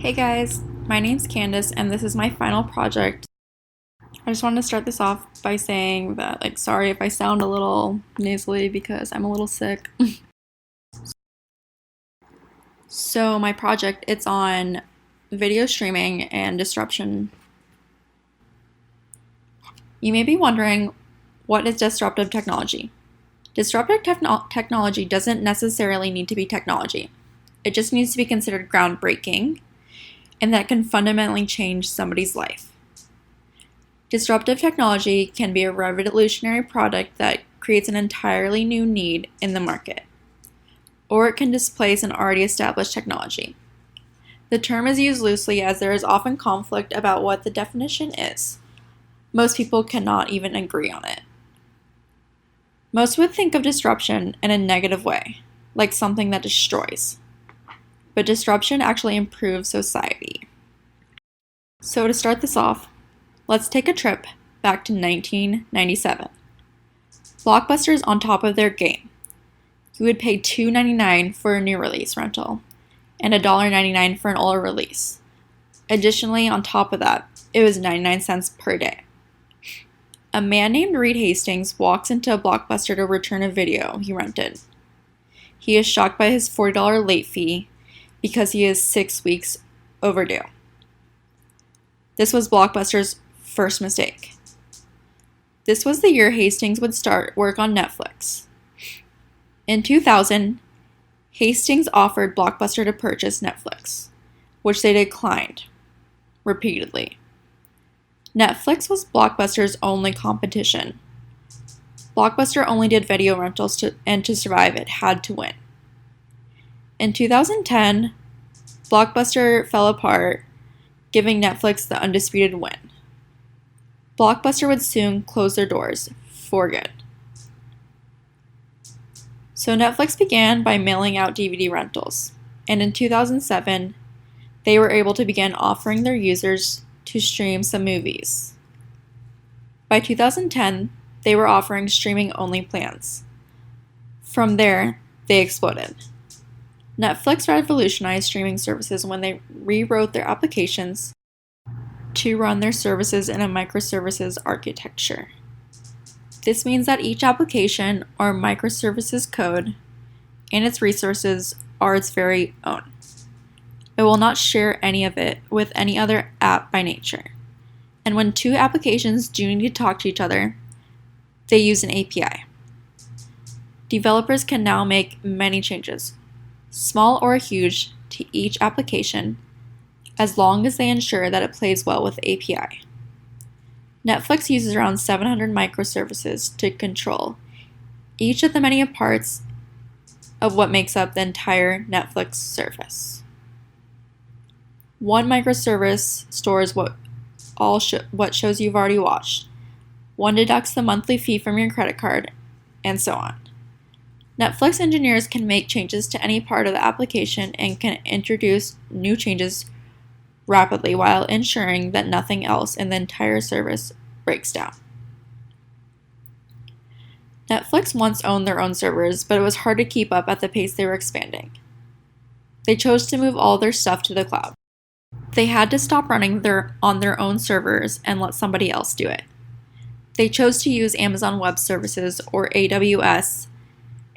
Hey guys, my name's Candace and this is my final project. I just wanted to start this off by saying that, sorry if I sound a little nasally because I'm a little sick. So, my project, it's on video streaming and disruption. You may be wondering, what is disruptive technology? Disruptive technology doesn't necessarily need to be technology. It just needs to be considered groundbreaking and that can fundamentally change somebody's life. Disruptive technology can be a revolutionary product that creates an entirely new need in the market, or it can displace an already established technology. The term is used loosely as there is often conflict about what the definition is. Most people cannot even agree on it. Most would think of disruption in a negative way, like something that destroys. But disruption actually improves society. So to start this off, let's take a trip back to 1997. Blockbuster is on top of their game. You would pay $2.99 for a new release rental and $1.99 for an older release. Additionally, on top of that, it was 99 cents per day. A man named Reed Hastings walks into a Blockbuster to return a video he rented. He is shocked by his $40 late fee because he is 6 weeks overdue. This was Blockbuster's first mistake. This was the year Hastings would start work on Netflix. In 2000, Hastings offered Blockbuster to purchase Netflix, which they declined repeatedly. Netflix was Blockbuster's only competition. Blockbuster only did video rentals and to survive, it had to win. In 2010, Blockbuster fell apart, giving Netflix the undisputed win. Blockbuster would soon close their doors for good. So Netflix began by mailing out DVD rentals, and in 2007, they were able to begin offering their users to stream some movies. By 2010, they were offering streaming-only plans. From there, they exploded. Netflix revolutionized streaming services when they rewrote their applications to run their services in a microservices architecture. This means that each application or microservices code and its resources are its very own. It will not share any of it with any other app by nature. And when two applications do need to talk to each other, they use an API. Developers can now make many changes, small or huge, to each application, as long as they ensure that it plays well with the API. Netflix uses around 700 microservices to control each of the many parts of what makes up the entire Netflix service. One microservice stores what shows you've already watched. One deducts the monthly fee from your credit card, and so on. Netflix engineers can make changes to any part of the application and can introduce new changes rapidly while ensuring that nothing else in the entire service breaks down. Netflix once owned their own servers, but it was hard to keep up at the pace they were expanding. They chose to move all their stuff to the cloud. They had to stop running on their own servers and let somebody else do it. They chose to use Amazon Web Services, or AWS,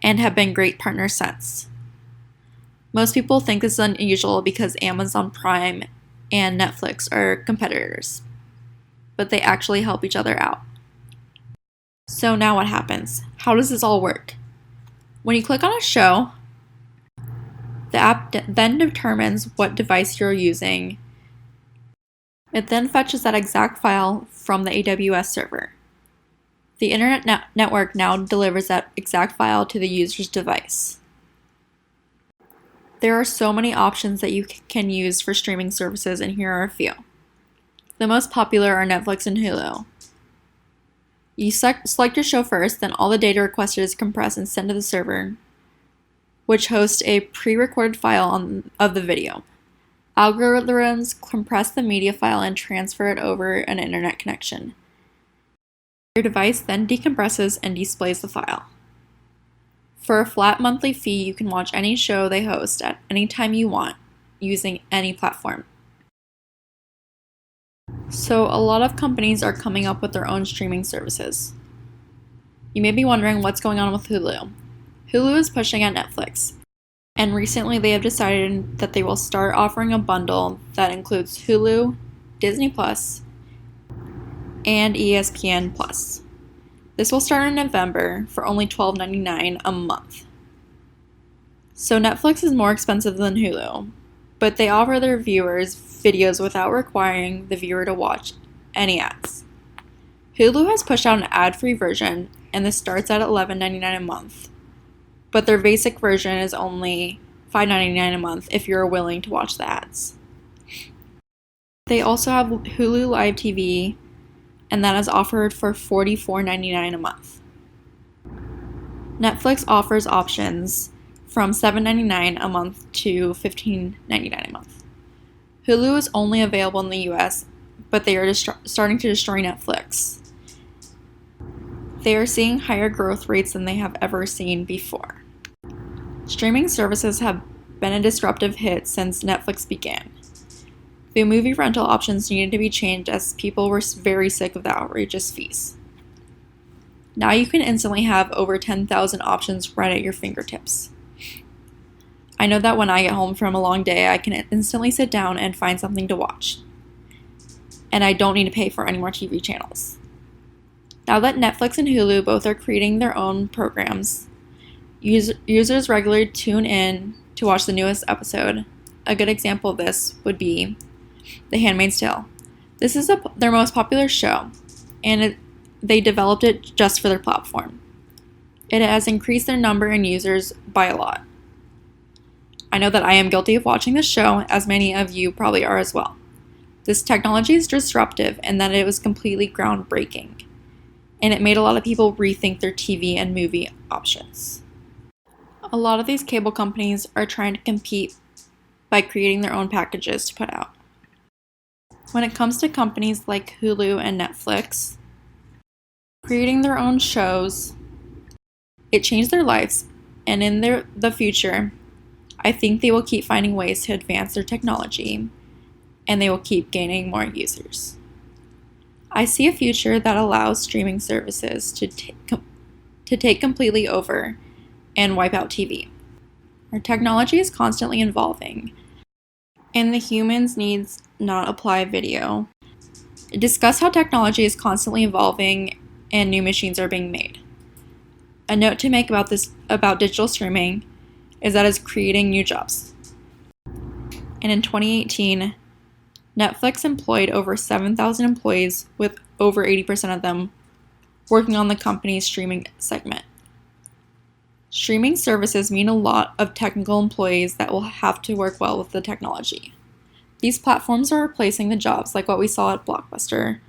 and have been great partners since. Most people think this is unusual because Amazon Prime and Netflix are competitors, but they actually help each other out. So now what happens? How does this all work? When you click on a show, the app then determines what device you're using. It then fetches that exact file from the AWS server. The internet network now delivers that exact file to the user's device. There are so many options that you can use for streaming services, and here are a few. The most popular are Netflix and Hulu. You select your show first, then all the data requested is compressed and sent to the server, which hosts a pre-recorded file of the video. Algorithms compress the media file and transfer it over an internet connection. Your device then decompresses and displays the file. For a flat monthly fee, you can watch any show they host at any time you want, using any platform. So, a lot of companies are coming up with their own streaming services. You may be wondering what's going on with Hulu. Hulu is pushing at Netflix, and recently they have decided that they will start offering a bundle that includes Hulu, Disney Plus, and ESPN Plus. This will start in November for only $12.99 a month. So Netflix is more expensive than Hulu, but they offer their viewers videos without requiring the viewer to watch any ads. Hulu has pushed out an ad-free version, and this starts at $11.99 a month, but their basic version is only $5.99 a month if you're willing to watch the ads. They also have Hulu Live TV, and that is offered for $44.99 a month. Netflix offers options from $7.99 a month to $15.99 a month. Hulu is only available in the US, but they are starting to destroy Netflix. They are seeing higher growth rates than they have ever seen before. Streaming services have been a disruptive hit since Netflix began. The movie rental options needed to be changed as people were very sick of the outrageous fees. Now you can instantly have over 10,000 options right at your fingertips. I know that when I get home from a long day, I can instantly sit down and find something to watch. And I don't need to pay for any more TV channels. Now that Netflix and Hulu both are creating their own programs, users regularly tune in to watch the newest episode. A good example of this would be The Handmaid's Tale. This is their most popular show, and they developed it just for their platform. It has increased their number in users by a lot. I know that I am guilty of watching this show, as many of you probably are as well. This technology is disruptive in that it was completely groundbreaking, and it made a lot of people rethink their TV and movie options. A lot of these cable companies are trying to compete by creating their own packages to put out. When it comes to companies like Hulu and Netflix, creating their own shows, it changed their lives, and in the future, I think they will keep finding ways to advance their technology, and they will keep gaining more users. I see a future that allows streaming services to take completely over and wipe out TV. Our technology is constantly evolving, and the humans' needs not apply video. Discuss how technology is constantly evolving and new machines are being made. A note to make about digital streaming is that it's creating new jobs. And in 2018, Netflix employed over 7,000 employees, with over 80% of them working on the company's streaming segment. Streaming services mean a lot of technical employees that will have to work well with the technology. These platforms are replacing the jobs like what we saw at Blockbuster,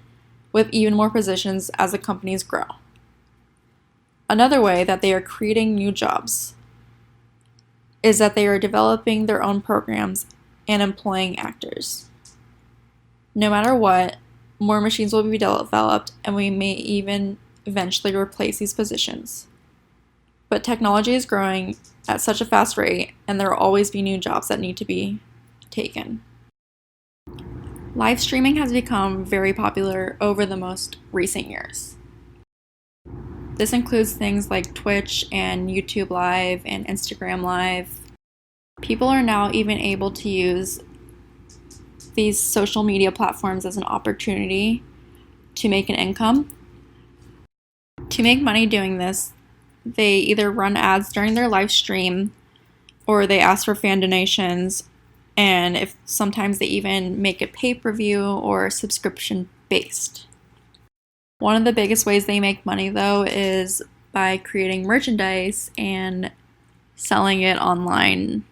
with even more positions as the companies grow. Another way that they are creating new jobs is that they are developing their own programs and employing actors. No matter what, more machines will be developed, and we may even eventually replace these positions. But technology is growing at such a fast rate, and there will always be new jobs that need to be taken. Live streaming has become very popular over the most recent years. This includes things like Twitch and YouTube Live and Instagram Live. People are now even able to use these social media platforms as an opportunity to make an income. To make money doing this, they either run ads during their live stream, or they ask for fan donations, and sometimes they even make it pay-per-view or subscription based. One of the biggest ways they make money, though, is by creating merchandise and selling it online.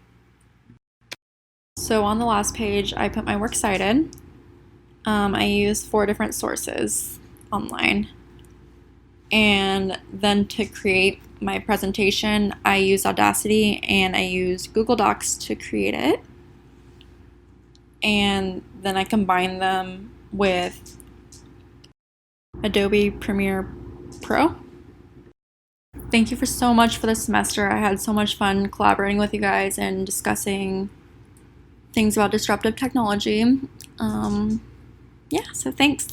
So on the last page, I put my works cited. I used 4 different sources online. And then to create my presentation, I used Audacity and I used Google Docs to create it. And then I combined them with Adobe Premiere Pro. Thank you so much for this semester. I had so much fun collaborating with you guys and discussing things about disruptive technology. yeah, so thanks.